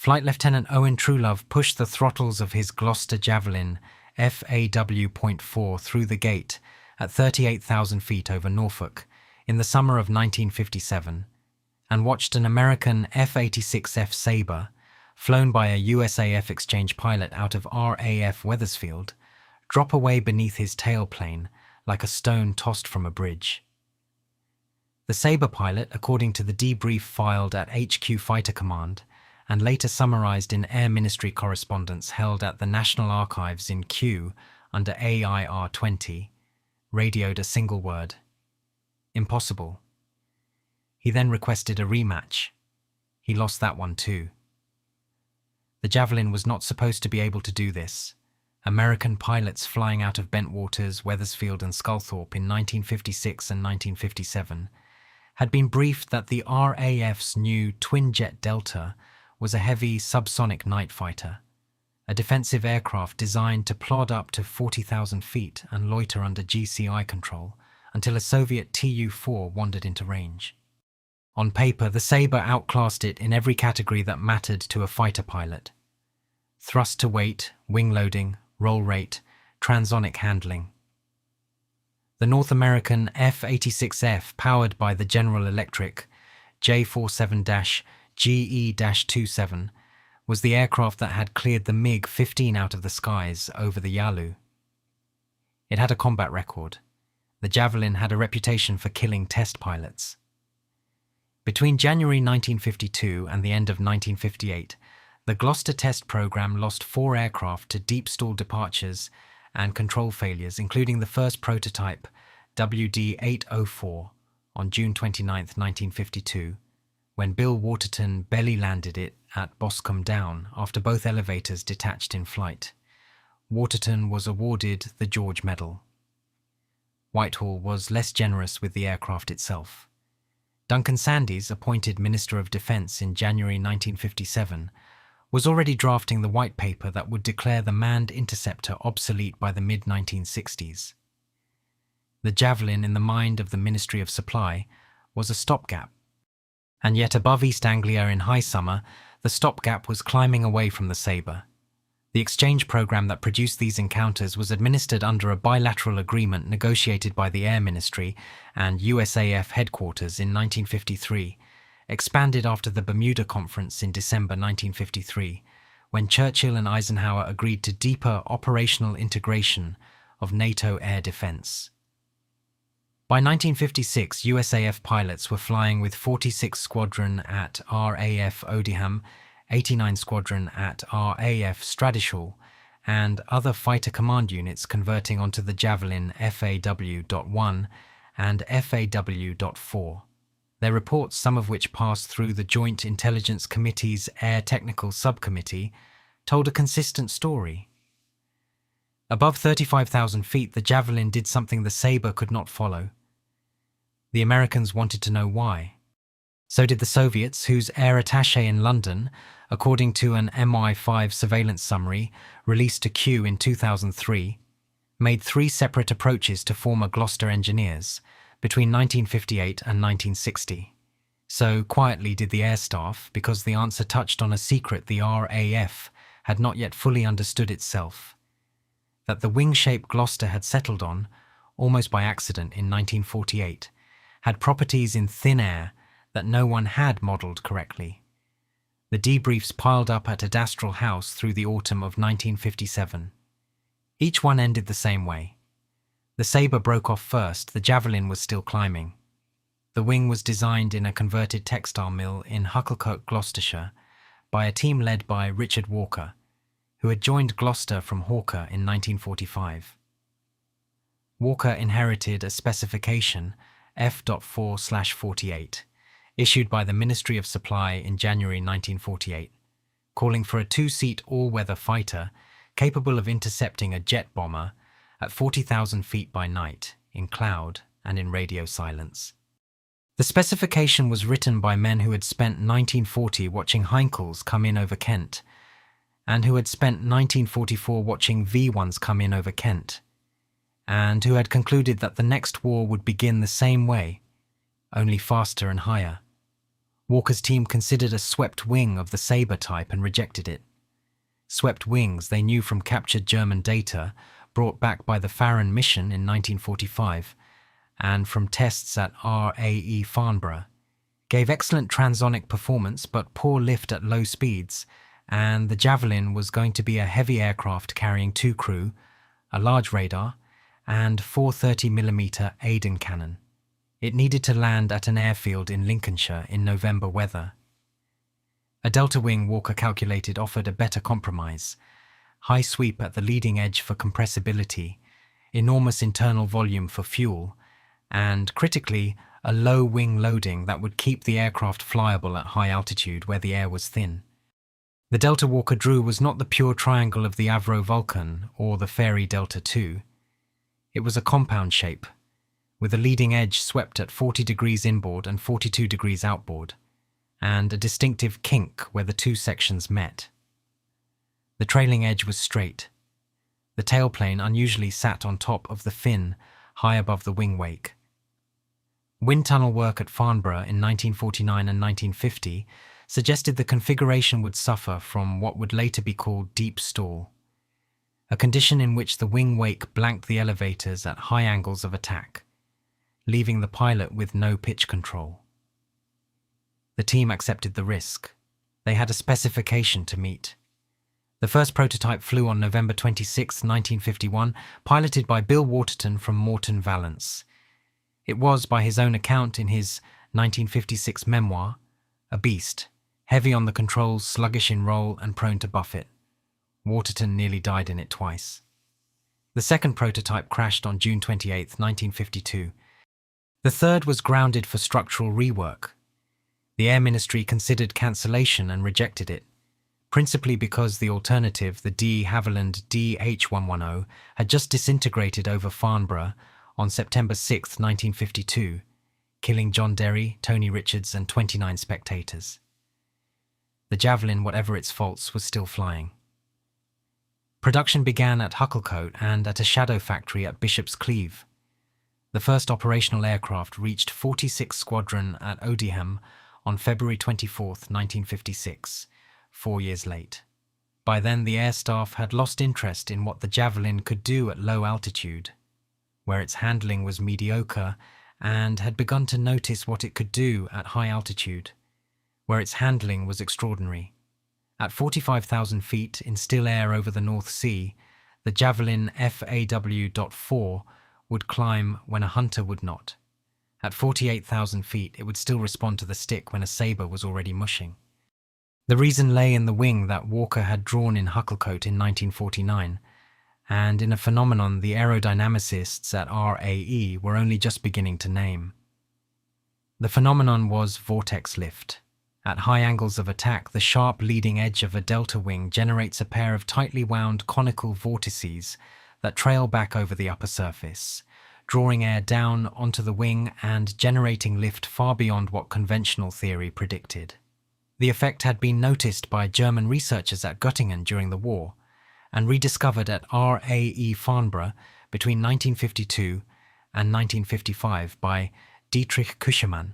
Flight Lieutenant Owen Truelove pushed the throttles of his Gloster Javelin FAW.4 through the gate at 38,000 feet over Norfolk in the summer of 1957 and watched an American F-86F Sabre, flown by a USAF exchange pilot out of RAF Wethersfield, drop away beneath his tailplane like a stone tossed from a bridge. The Sabre pilot, according to the debrief filed at HQ Fighter Command and later summarized in Air Ministry correspondence held at the National Archives in Kew under AIR 20, radioed a single word: impossible. He then requested a rematch. He lost that one too. The Javelin was not supposed to be able to do this. American pilots flying out of Bentwaters, Wethersfield and Sculthorpe in 1956 and 1957 had been briefed that the RAF's new twin-jet Delta was a heavy subsonic night fighter, a defensive aircraft designed to plod up to 40,000 feet and loiter under GCI control until a Soviet Tu-4 wandered into range. On paper, the Sabre outclassed it in every category that mattered to a fighter pilot: thrust to weight, wing loading, roll rate, transonic handling. The North American F-86F, powered by the General Electric J47-GE-27, was the aircraft that had cleared the MiG-15 out of the skies over the Yalu. It had a combat record. The Javelin had a reputation for killing test pilots. Between January 1952 and the end of 1958, the Gloster test program lost 4 aircraft to deep stall departures and control failures, including the first prototype, WD-804, on June 29, 1952, when Bill Waterton belly-landed it at Boscombe Down after both elevators detached in flight. Waterton was awarded the George Medal. Whitehall was less generous with the aircraft itself. Duncan Sandys, appointed Minister of Defence in January 1957, was already drafting the white paper that would declare the manned interceptor obsolete by the mid-1960s. The Javelin, in the mind of the Ministry of Supply, was a stopgap. And yet above East Anglia in high summer, the stopgap was climbing away from the Sabre. The exchange program that produced these encounters was administered under a bilateral agreement negotiated by the Air Ministry and USAF headquarters in 1953, expanded after the Bermuda Conference in December 1953, when Churchill and Eisenhower agreed to deeper operational integration of NATO air defense. By 1956, USAF pilots were flying with 46 Squadron at RAF Odiham, 89 Squadron at RAF Stradishall, and other fighter command units converting onto the Javelin FAW.1 and FAW.4. Their reports, some of which passed through the Joint Intelligence Committee's Air Technical Subcommittee, told a consistent story. Above 35,000 feet, the Javelin did something the Sabre could not follow. The Americans wanted to know why. So did the Soviets, whose air attaché in London, according to an MI5 surveillance summary released to Kew in 2003, made 3 separate approaches to former Gloster engineers between 1958 and 1960. So quietly did the air staff, because the answer touched on a secret the RAF had not yet fully understood itself: that the wing-shaped Gloster had settled on, almost by accident in 1948, had properties in thin air that no one had modelled correctly. The debriefs piled up at Adastral House through the autumn of 1957. Each one ended the same way. The Sabre broke off first. The Javelin was still climbing. The wing was designed in a converted textile mill in Hucklecote, Gloucestershire, by a team led by Richard Walker, who had joined Gloster from Hawker in 1945. Walker inherited a specification, F.4/48, issued by the Ministry of Supply in January 1948, calling for a 2-seat all-weather fighter capable of intercepting a jet bomber at 40,000 feet by night, in cloud and in radio silence. The specification was written by men who had spent 1940 watching Heinkels come in over Kent, and who had spent 1944 watching V-1s come in over Kent, and who had concluded that the next war would begin the same way, only faster and higher. Walker's team considered a swept wing of the Sabre type and rejected it. Swept wings, they knew from captured German data brought back by the Farron mission in 1945 and from tests at RAE Farnborough, gave excellent transonic performance but poor lift at low speeds, and the Javelin was going to be a heavy aircraft carrying 2 crew, a large radar, and 430mm Aden cannon. It needed to land at an airfield in Lincolnshire in November weather. A delta wing, Walker calculated, offered a better compromise: high sweep at the leading edge for compressibility, enormous internal volume for fuel, and, critically, a low wing loading that would keep the aircraft flyable at high altitude where the air was thin. The delta Walker drew was not the pure triangle of the Avro Vulcan or the Fairey Delta II. It was a compound shape, with a leading edge swept at 40 degrees inboard and 42 degrees outboard, and a distinctive kink where the 2 sections met. The trailing edge was straight. The tailplane unusually sat on top of the fin, high above the wing wake. Wind tunnel work at Farnborough in 1949 and 1950 suggested the configuration would suffer from what would later be called deep stall, a condition in which the wing wake blanked the elevators at high angles of attack, leaving the pilot with no pitch control. The team accepted the risk. They had a specification to meet. The first prototype flew on November 26, 1951, piloted by Bill Waterton from Moreton Valence. It was, by his own account in his 1956 memoir, a beast, heavy on the controls, sluggish in roll, and prone to buffet. Waterton nearly died in it twice. The second prototype crashed on June 28, 1952. The third was grounded for structural rework. The Air Ministry considered cancellation and rejected it, principally because the alternative, the de Havilland DH110, had just disintegrated over Farnborough on September 6, 1952, killing John Derry, Tony Richards, and 29 spectators. The Javelin, whatever its faults, was still flying. Production began at Hucklecote and at a shadow factory at Bishop's Cleeve. The first operational aircraft reached 46 Squadron at Odiham on February 24, 1956, 4 years late. By then, the air staff had lost interest in what the Javelin could do at low altitude, where its handling was mediocre, and had begun to notice what it could do at high altitude, where its handling was extraordinary. At 45,000 feet in still air over the North Sea, the Javelin FAW.4 would climb when a Hunter would not. At 48,000 feet, it would still respond to the stick when a Sabre was already mushing. The reason lay in the wing that Walker had drawn in Hucklecote in 1949, and in a phenomenon the aerodynamicists at RAE were only just beginning to name. The phenomenon was vortex lift. At high angles of attack, the sharp leading edge of a delta wing generates a pair of tightly wound conical vortices that trail back over the upper surface, drawing air down onto the wing and generating lift far beyond what conventional theory predicted. The effect had been noticed by German researchers at Göttingen during the war, and rediscovered at RAE Farnborough between 1952 and 1955 by Dietrich Küchemann,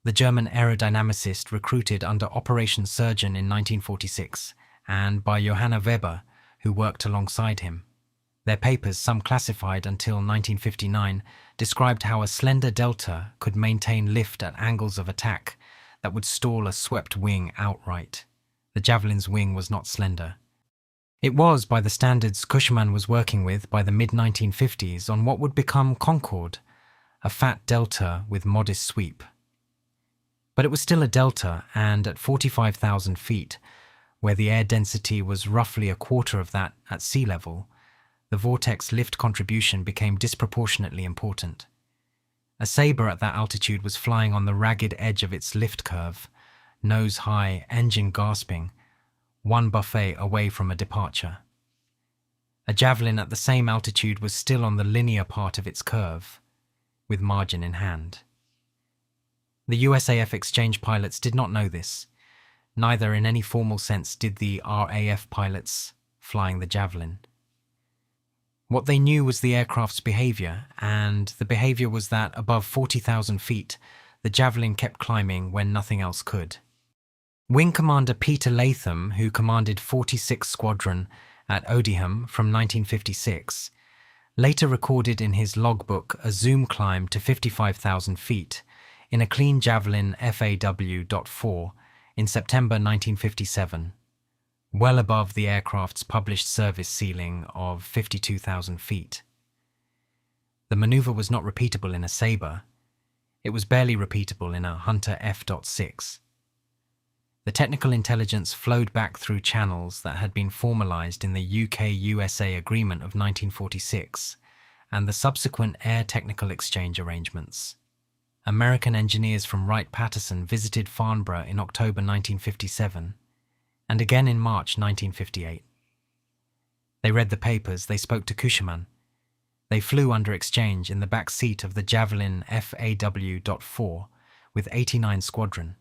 the German aerodynamicist recruited under Operation Surgeon in 1946, and by Johanna Weber, who worked alongside him. Their papers, some classified until 1959, described how a slender delta could maintain lift at angles of attack that would stall a swept wing outright. The Javelin's wing was not slender. It was, by the standards Cushman was working with by the mid-1950s, on what would become Concorde, a fat delta with modest sweep. But it was still a delta, and at 45,000 feet, where the air density was roughly a quarter of that at sea level, the vortex lift contribution became disproportionately important. A Sabre at that altitude was flying on the ragged edge of its lift curve, nose high, engine gasping, one buffet away from a departure. A Javelin at the same altitude was still on the linear part of its curve, with margin in hand. The USAF exchange pilots did not know this. Neither in any formal sense did the RAF pilots flying the Javelin. What they knew was the aircraft's behavior, and the behavior was that above 40,000 feet, the Javelin kept climbing when nothing else could. Wing Commander Peter Latham, who commanded 46th Squadron at Odiham from 1956, later recorded in his logbook a zoom climb to 55,000 feet in a clean Javelin FAW.4 in September 1957, well above the aircraft's published service ceiling of 52,000 feet. The maneuver was not repeatable in a Sabre. It was barely repeatable in a Hunter F.6. The technical intelligence flowed back through channels that had been formalized in the UK-USA Agreement of 1946 and the subsequent Air Technical Exchange arrangements. American engineers from Wright-Patterson visited Farnborough in October 1957 and again in March 1958. They read the papers, they spoke to Cushman. They flew under exchange in the back seat of the Javelin FAW.4 with 89 Squadron.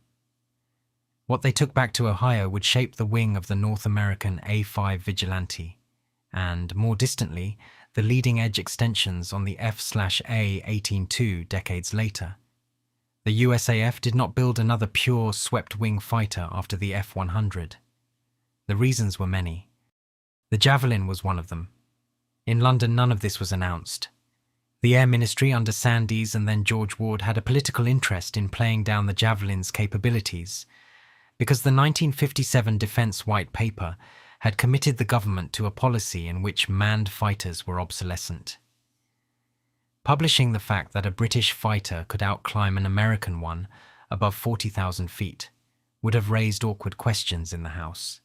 What they took back to Ohio would shape the wing of the North American A-5 Vigilante, and, more distantly, the leading-edge extensions on the F/A-18-2 decades later. The USAF did not build another pure swept-wing fighter after the F-100. The reasons were many. The Javelin was one of them. In London, none of this was announced. The Air Ministry under Sandys and then George Ward had a political interest in playing down the Javelin's capabilities, because the 1957 Defence White Paper had committed the government to a policy in which manned fighters were obsolescent. Publishing the fact that a British fighter could outclimb an American one above 40,000 feet would have raised awkward questions in the House.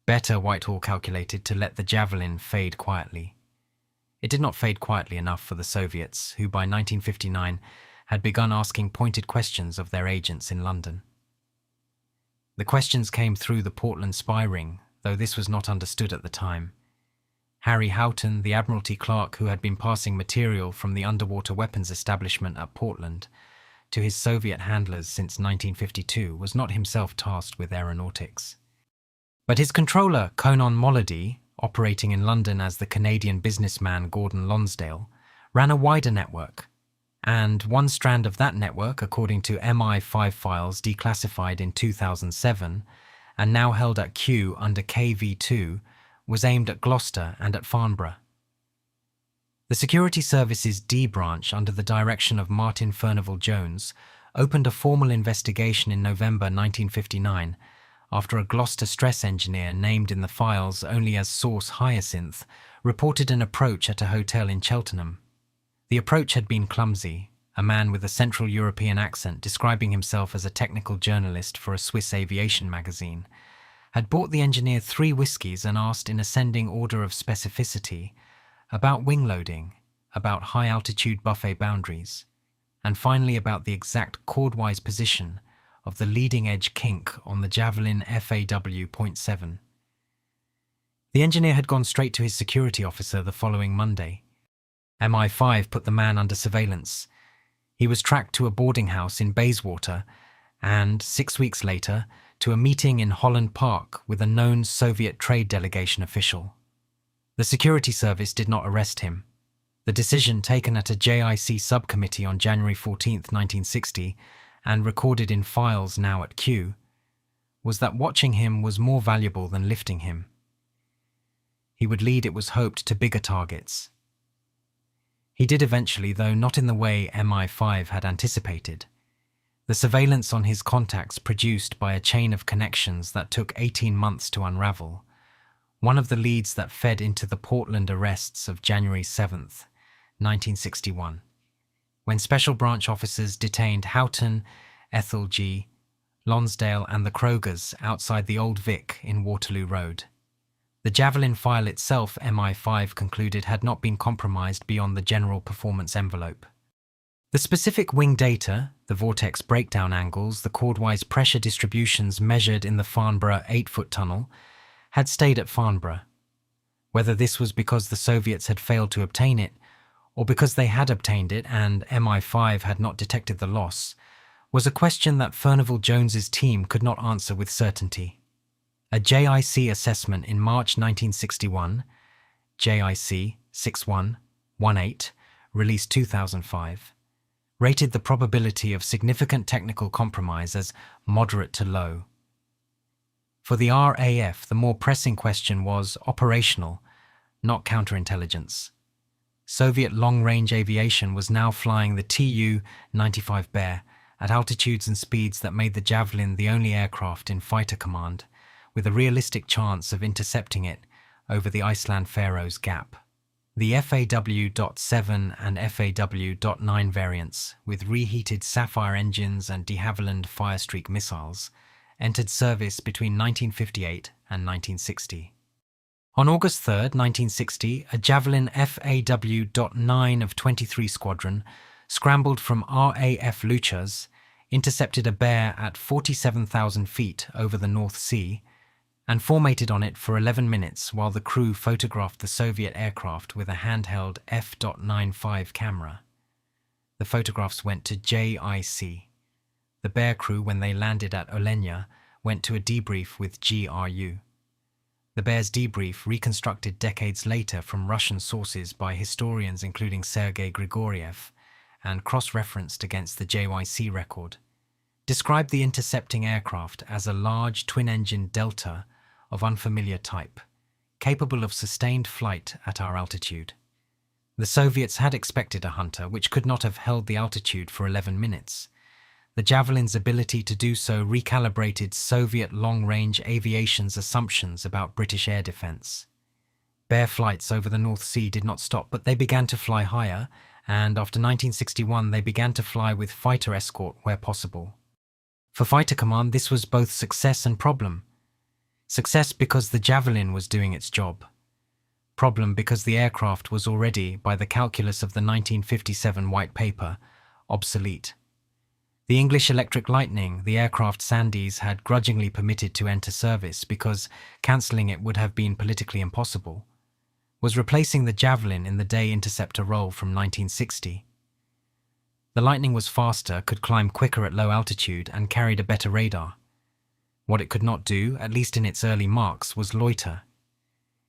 Better, Whitehall calculated, to let the Javelin fade quietly. It did not fade quietly enough for the Soviets, who by 1959 had begun asking pointed questions of their agents in London. The questions came through the Portland spy ring, though this was not understood at the time. Harry Houghton, the Admiralty clerk who had been passing material from the underwater weapons establishment at Portland to his Soviet handlers since 1952, was not himself tasked with aeronautics. But his controller, Conan Molody, operating in London as the Canadian businessman Gordon Lonsdale, ran a wider network, and one strand of that network, according to MI5 files declassified in 2007 and now held at Kew under KV2, was aimed at Gloster and at Farnborough. The Security Service's D branch, under the direction of Martin Furnivall Jones, opened a formal investigation in November 1959 after a Gloster stress engineer named in the files only as Source Hyacinth reported an approach at a hotel in Cheltenham. The approach had been clumsy, a man with a Central European accent describing himself as a technical journalist for a Swiss aviation magazine, had bought the engineer 3 whiskies and asked in ascending order of specificity about wing loading, about high-altitude buffet boundaries, and finally about the exact chordwise position of the leading-edge kink on the Javelin FAW.7. The engineer had gone straight to his security officer the following Monday. MI5 put the man under surveillance. He was tracked to a boarding house in Bayswater and, 6 weeks later, to a meeting in Holland Park with a known Soviet trade delegation official. The security service did not arrest him. The decision taken at a JIC subcommittee on January 14, 1960, and recorded in files now at Kew, was that watching him was more valuable than lifting him. He would lead, it was hoped, to bigger targets. He did eventually, though not in the way MI5 had anticipated. The surveillance on his contacts produced by a chain of connections that took 18 months to unravel, one of the leads that fed into the Portland arrests of January 7th, 1961, when Special Branch officers detained Houghton, Ethel-G, Lonsdale and the Krogers outside the Old Vic in Waterloo Road. The Javelin file itself, MI5 concluded, had not been compromised beyond the general performance envelope. The specific wing data, the vortex breakdown angles, the chordwise pressure distributions measured in the Farnborough 8-foot tunnel, had stayed at Farnborough. Whether this was because the Soviets had failed to obtain it, or because they had obtained it and MI5 had not detected the loss, was a question that Furnivall Jones's team could not answer with certainty. A JIC assessment in March 1961, JIC 6118, released 2005, rated the probability of significant technical compromise as moderate to low. For the RAF, the more pressing question was operational, not counterintelligence. Soviet long-range aviation was now flying the Tu-95 Bear at altitudes and speeds that made the Javelin the only aircraft in fighter command, with a realistic chance of intercepting it over the Iceland-Faroes Gap. The FAW.7 and FAW.9 variants, with reheated Sapphire engines and de Havilland Firestreak missiles, entered service between 1958 and 1960. On August 3, 1960, a Javelin FAW.9 of 23 Squadron scrambled from RAF Luchas, intercepted a Bear at 47,000 feet over the North Sea, and formated on it for 11 minutes while the crew photographed the Soviet aircraft with a handheld F.95 camera. The photographs went to JIC. The Bear crew, when they landed at Olenia, went to a debrief with GRU. The Bear's debrief, reconstructed decades later from Russian sources by historians including Sergei Grigoriev, and cross-referenced against the JYC record, described the intercepting aircraft as a large twin-engine Delta of unfamiliar type, capable of sustained flight at our altitude. The Soviets had expected a Hunter which could not have held the altitude for 11 minutes. The Javelin's ability to do so recalibrated Soviet long-range aviation's assumptions about British air defence. Bear flights over the North Sea did not stop, but they began to fly higher, and after 1961 they began to fly with fighter escort where possible. For Fighter Command, this was both success and problem. Success because the Javelin was doing its job. Problem because the aircraft was already, by the calculus of the 1957 White Paper, obsolete. The English Electric Lightning, the aircraft Sandys had grudgingly permitted to enter service because cancelling it would have been politically impossible, was replacing the Javelin in the day interceptor role from 1960. The Lightning was faster, could climb quicker at low altitude, and carried a better radar. What it could not do, at least in its early marks, was loiter.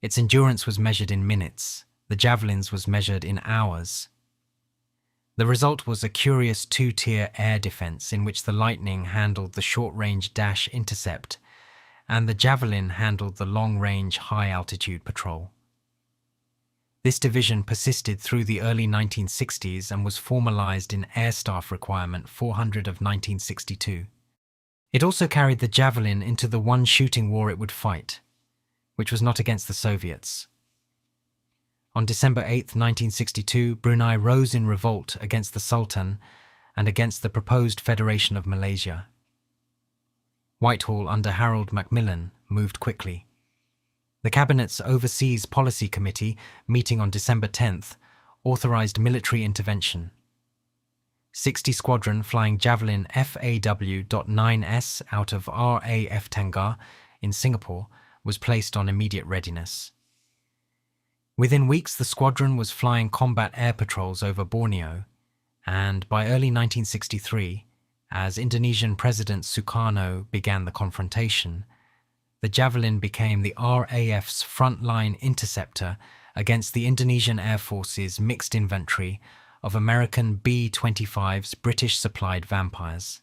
Its endurance was measured in minutes. The Javelin's was measured in hours. The result was a curious two-tier air defence in which the Lightning handled the short-range dash intercept and the Javelin handled the long-range high-altitude patrol. This division persisted through the early 1960s and was formalised in Air Staff Requirement 400 of 1962. It also carried the Javelin into the one shooting war it would fight, which was not against the Soviets. On December 8, 1962, Brunei rose in revolt against the Sultan and against the proposed Federation of Malaysia. Whitehall under Harold Macmillan moved quickly. The Cabinet's Overseas Policy Committee, meeting on December 10th, authorised military intervention. 60 Squadron flying Javelin FAW.9S out of RAF Tengah in Singapore was placed on immediate readiness. Within weeks, the squadron was flying combat air patrols over Borneo, and by early 1963, as Indonesian President Sukarno began the confrontation, the Javelin became the RAF's frontline interceptor against the Indonesian Air Force's mixed inventory of American B-25's British-supplied Vampires.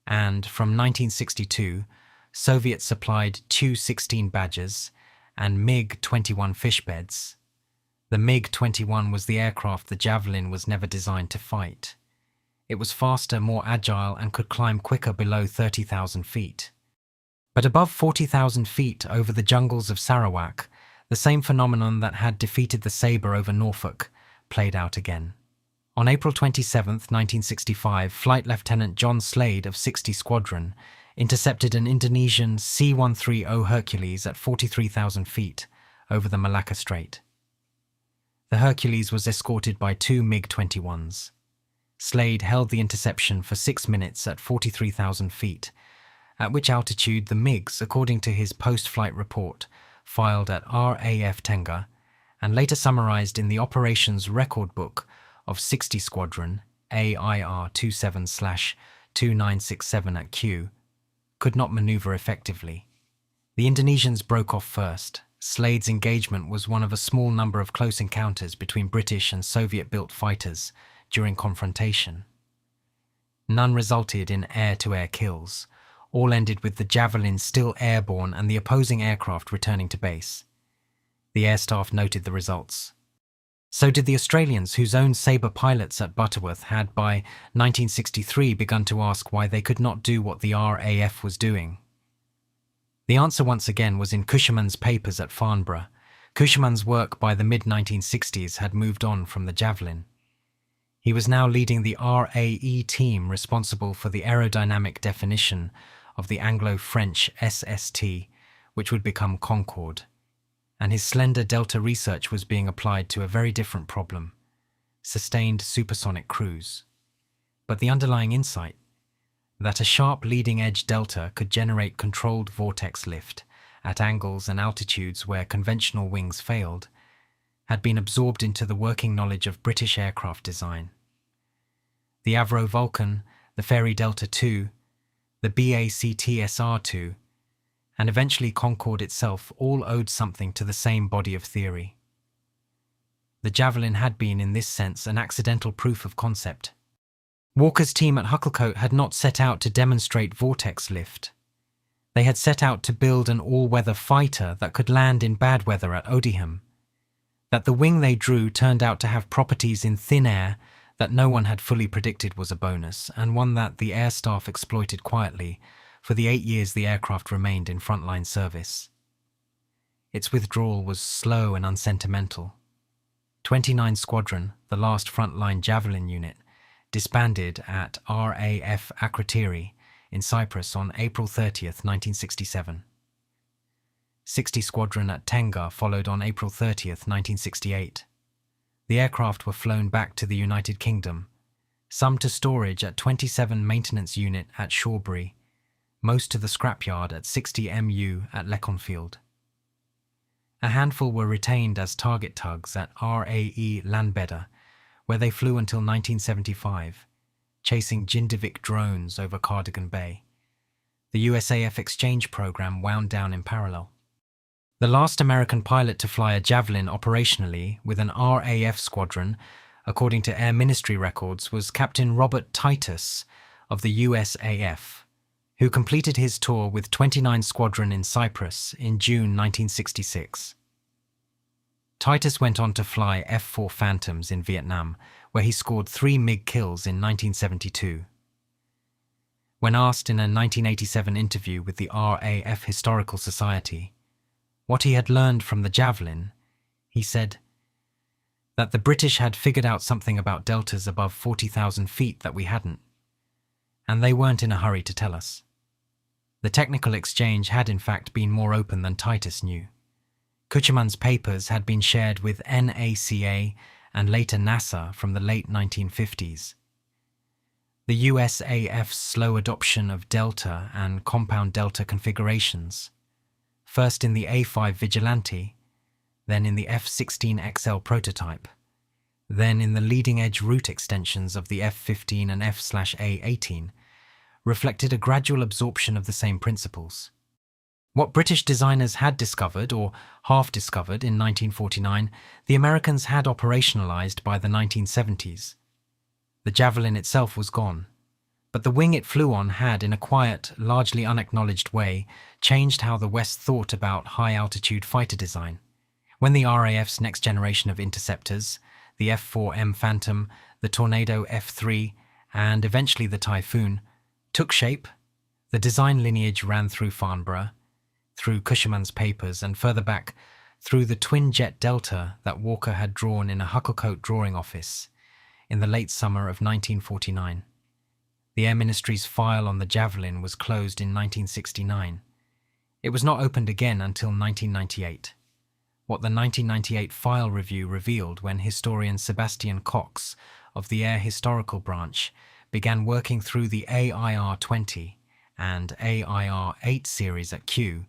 And from 1962, Soviet-supplied Tu-16 Badgers and MiG-21 Fishbeds. The MiG-21 was the aircraft the Javelin was never designed to fight. It was faster, more agile, and could climb quicker below 30,000 feet. But above 40,000 feet over the jungles of Sarawak, the same phenomenon that had defeated the Sabre over Norfolk played out again. On April 27, 1965, Flight Lieutenant John Slade of 60 Squadron intercepted an Indonesian C-130 Hercules at 43,000 feet over the Malacca Strait. The Hercules was escorted by two MiG-21s. Slade held the interception for 6 minutes at 43,000 feet, at which altitude the MiGs, according to his post-flight report, filed at RAF Tengah and later summarised in the operations record book of 60 Squadron AIR 27/2967 at Q, could not manoeuvre effectively. The Indonesians broke off first. Slade's engagement was one of a small number of close encounters between British and Soviet-built fighters during confrontation. None resulted in air-to-air kills. All ended with the Javelin still airborne and the opposing aircraft returning to base. The air staff noted the results. So did the Australians, whose own Sabre pilots at Butterworth had by 1963 begun to ask why they could not do what the RAF was doing. The answer once again was in Cushman's papers at Farnborough. Cushman's work by the mid-1960s had moved on from the Javelin. He was now leading the RAE team responsible for the aerodynamic definition of the Anglo-French SST, which would become Concorde. And his slender delta research was being applied to a very different problem: sustained supersonic cruise. But the underlying insight, that a sharp leading-edge delta could generate controlled vortex lift at angles and altitudes where conventional wings failed, had been absorbed into the working knowledge of British aircraft design. The Avro Vulcan, the Fairey Delta II, the BACT-SR II, and eventually Concorde itself all owed something to the same body of theory. The Javelin had been, in this sense, an accidental proof of concept. Walker's team at Hucklecote had not set out to demonstrate vortex lift. They had set out to build an all-weather fighter that could land in bad weather at Odiham. That the wing they drew turned out to have properties in thin air that no one had fully predicted was a bonus, and one that the air staff exploited quietly for the 8 years the aircraft remained in frontline service. Its withdrawal was slow and unsentimental. 29 Squadron, the last frontline Javelin unit, disbanded at RAF Akrotiri in Cyprus on April 30th, 1967. 60 Squadron at Tenga followed on April 30th, 1968. The aircraft were flown back to the United Kingdom, some to storage at 27 Maintenance Unit at Shawbury, most to the scrapyard at 60 MU at Leconfield. A handful were retained as target tugs at RAE Landbedder, where they flew until 1975, chasing Jindivik drones over Cardigan Bay. The USAF exchange program wound down in parallel. The last American pilot to fly a Javelin operationally with an RAF squadron, according to Air Ministry records, was Captain Robert Titus of the USAF, who completed his tour with 29 Squadron in Cyprus in June 1966. Titus went on to fly F-4 Phantoms in Vietnam, where he scored 3 MiG kills in 1972. When asked in a 1987 interview with the RAF Historical Society what he had learned from the Javelin, he said that the British had figured out something about deltas above 40,000 feet that we hadn't, and they weren't in a hurry to tell us. The technical exchange had in fact been more open than Titus knew. Cushman's papers had been shared with NACA and later NASA from the late 1950s. The USAF's slow adoption of delta and compound delta configurations, first in the A5 Vigilante, then in the F-16XL prototype, then in the leading-edge route extensions of the F-15 and F/A-18, reflected a gradual absorption of the same principles. What British designers had discovered, or half-discovered, in 1949, the Americans had operationalized by the 1970s. The Javelin itself was gone, but the wing it flew on had, in a quiet, largely unacknowledged way, changed how the West thought about high-altitude fighter design. When the RAF's next generation of interceptors, the F-4M Phantom, the Tornado F-3, and eventually the Typhoon, took shape, the design lineage ran through Farnborough, through Cushman's papers, and further back through the twin-jet Delta that Walker had drawn in a Hucklecote drawing office in the late summer of 1949. The Air Ministry's file on the Javelin was closed in 1969. It was not opened again until 1998. What the 1998 file review revealed when historian Sebastian Cox of the Air Historical Branch began working through the AIR-20 and AIR-8 series at Kew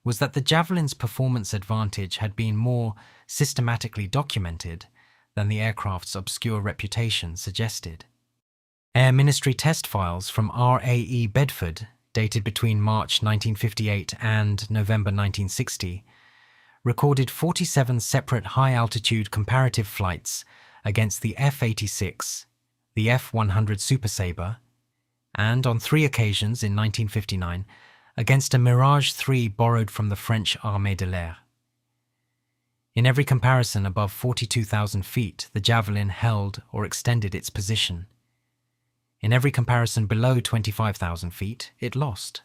was that the Javelin's performance advantage had been more systematically documented than the aircraft's obscure reputation suggested. Air Ministry test files from RAE Bedford, dated between March 1958 and November 1960, recorded 47 separate high-altitude comparative flights against the F-86, the F-100 Super Sabre, and on 3 occasions in 1959 against a Mirage 3 borrowed from the French Armée de l'Air. In every comparison above 42,000 feet, the Javelin held or extended its position. In every comparison below 25,000 feet, it lost.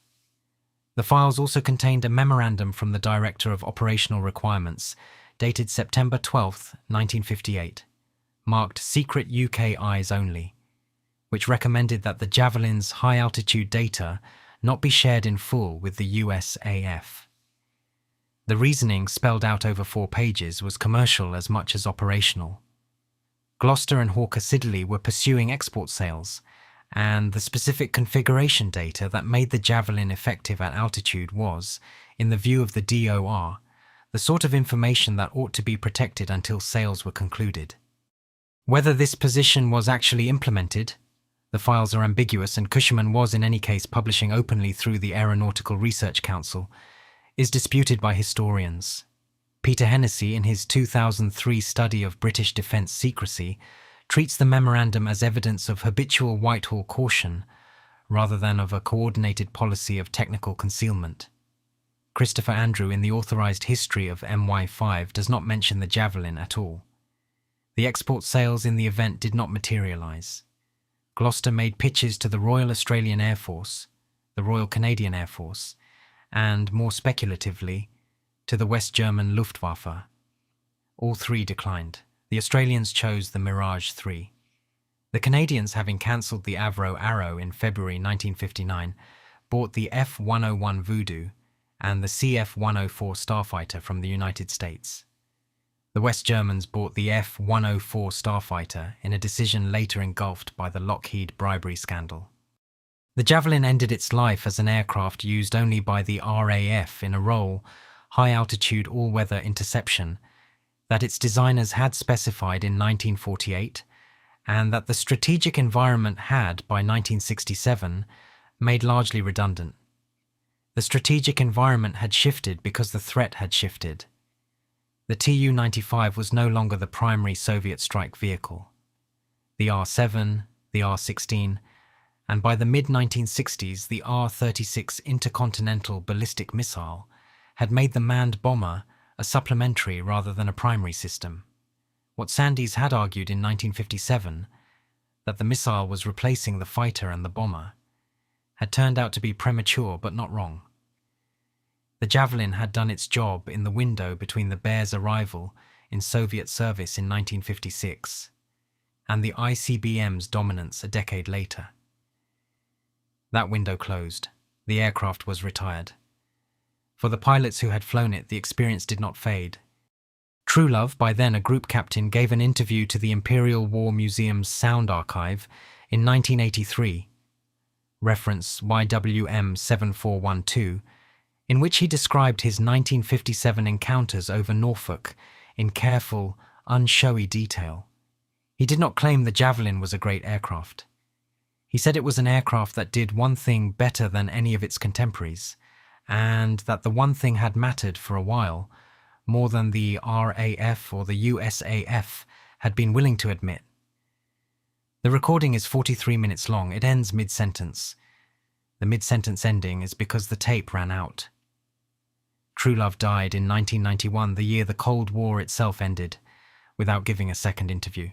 The files also contained a memorandum from the Director of Operational Requirements, dated September 12, 1958, marked Secret UK Eyes Only, which recommended that the Javelin's high-altitude data not be shared in full with the USAF. The reasoning, spelled out over 4 pages, was commercial as much as operational. Gloster and Hawker Siddeley were pursuing export sales, and the specific configuration data that made the Javelin effective at altitude was, in the view of the DOR, the sort of information that ought to be protected until sales were concluded. Whether this position was actually implemented, the files are ambiguous, and Cushman was in any case publishing openly through the Aeronautical Research Council, is disputed by historians. Peter Hennessy, in his 2003 study of British defence secrecy, treats the memorandum as evidence of habitual Whitehall caution rather than of a coordinated policy of technical concealment. Christopher Andrew, in the Authorized History of MI5, does not mention the Javelin at all. The export sales in the event did not materialise. Gloster made pitches to the Royal Australian Air Force, the Royal Canadian Air Force, and, more speculatively, to the West German Luftwaffe. All 3 declined. The Australians chose the Mirage 3. The Canadians, having cancelled the Avro Arrow in February 1959, bought the F-101 Voodoo and the CF-104 Starfighter from the United States. The West Germans bought the F-104 Starfighter in a decision later engulfed by the Lockheed bribery scandal. The Javelin ended its life as an aircraft used only by the RAF in a role, high-altitude all-weather interception, that its designers had specified in 1948, and that the strategic environment had, by 1967, made largely redundant. The strategic environment had shifted because the threat had shifted. The Tu-95 was no longer the primary Soviet strike vehicle. The R-7, the R-16, and by the mid-1960s the R-36 intercontinental ballistic missile had made the manned bomber a supplementary rather than a primary system. What Sandys had argued in 1957, that the missile was replacing the fighter and the bomber, had turned out to be premature but not wrong. The Javelin had done its job in the window between the Bear's arrival in Soviet service in 1956 and the ICBM's dominance a decade later. That window closed. The aircraft was retired. For the pilots who had flown it, the experience did not fade. Truelove, by then a group captain, gave an interview to the Imperial War Museum's Sound Archive in 1983, reference YWM 7412, in which he described his 1957 encounters over Norfolk in careful, unshowy detail. He did not claim the Javelin was a great aircraft. He said it was an aircraft that did one thing better than any of its contemporaries, and that the one thing had mattered for a while, more than the RAF or the USAF had been willing to admit. The recording is 43 minutes long. It ends mid-sentence. The mid-sentence ending is because the tape ran out. Truelove died in 1991, the year the Cold War itself ended, without giving a second interview.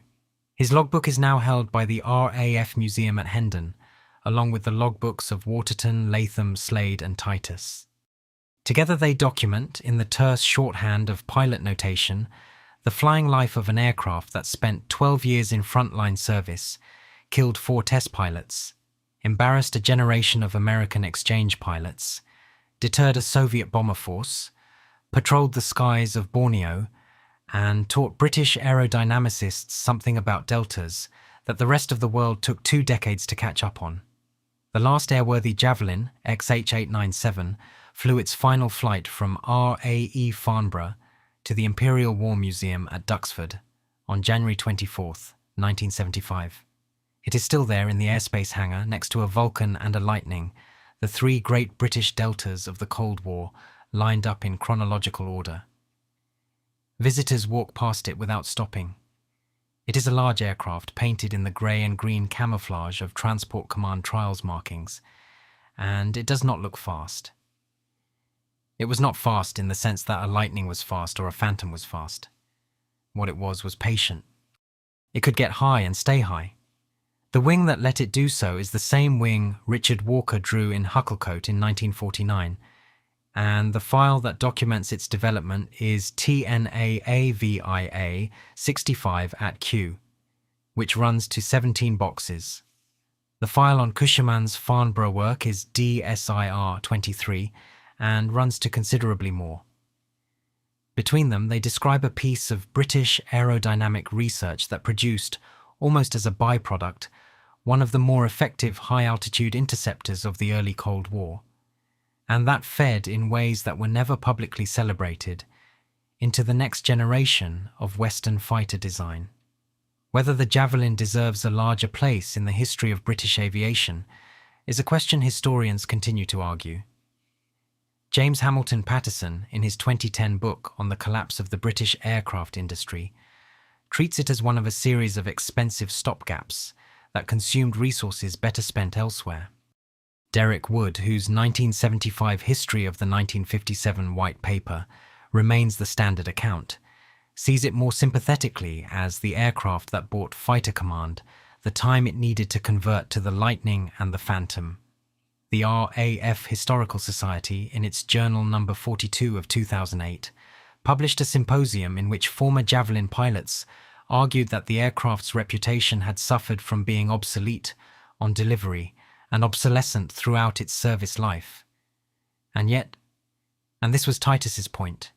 His logbook is now held by the RAF Museum at Hendon, along with the logbooks of Waterton, Latham, Slade and Titus. Together they document, in the terse shorthand of pilot notation, the flying life of an aircraft that spent 12 years in frontline service, killed 4 test pilots, embarrassed a generation of American exchange pilots, deterred a Soviet bomber force, patrolled the skies of Borneo, and taught British aerodynamicists something about deltas that the rest of the world took 2 decades to catch up on. The last airworthy Javelin, XH-897, flew its final flight from RAE Farnborough to the Imperial War Museum at Duxford on January 24, 1975. It is still there in the airspace hangar next to a Vulcan and a Lightning, the 3 great British deltas of the Cold War lined up in chronological order. Visitors walk past it without stopping. It is a large aircraft painted in the grey and green camouflage of Transport Command trials markings, and it does not look fast. It was not fast in the sense that a Lightning was fast or a Phantom was fast. What it was patient. It could get high and stay high. The wing that let it do so is the same wing Richard Walker drew in Hucklecote in 1949, and the file that documents its development is TNA AVIA 65 at Q, which runs to 17 boxes. The file on Cushman's Farnborough work is DSIR 23 and runs to considerably more. Between them, they describe a piece of British aerodynamic research that produced, almost as a byproduct, one of the more effective high-altitude interceptors of the early Cold War, and that fed in ways that were never publicly celebrated into the next generation of Western fighter design. Whether the Javelin deserves a larger place in the history of British aviation is a question historians continue to argue. James Hamilton Patterson, in his 2010 book on the collapse of the British aircraft industry, treats it as one of a series of expensive stopgaps that consumed resources better spent elsewhere. Derek Wood, whose 1975 history of the 1957 White Paper remains the standard account, sees it more sympathetically as the aircraft that bought Fighter Command the time it needed to convert to the Lightning and the Phantom. The RAF Historical Society, in its Journal number 42 of 2008, published a symposium in which former Javelin pilots argued that the aircraft's reputation had suffered from being obsolete on delivery and obsolescent throughout its service life. And yet, and this was Titus's point,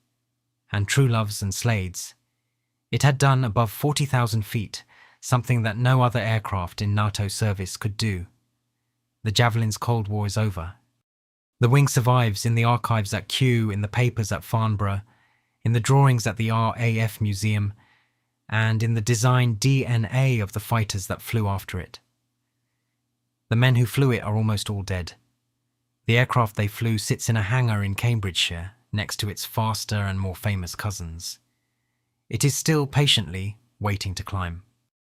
and Truelove's and Slade's, it had done above 40,000 feet, something that no other aircraft in NATO service could do. The Javelin's Cold War is over. The wing survives in the archives at Kew, in the papers at Farnborough, in the drawings at the RAF Museum, and in the design DNA of the fighters that flew after it. The men who flew it are almost all dead. The aircraft they flew sits in a hangar in Cambridgeshire, next to its faster and more famous cousins. It is still patiently waiting to climb.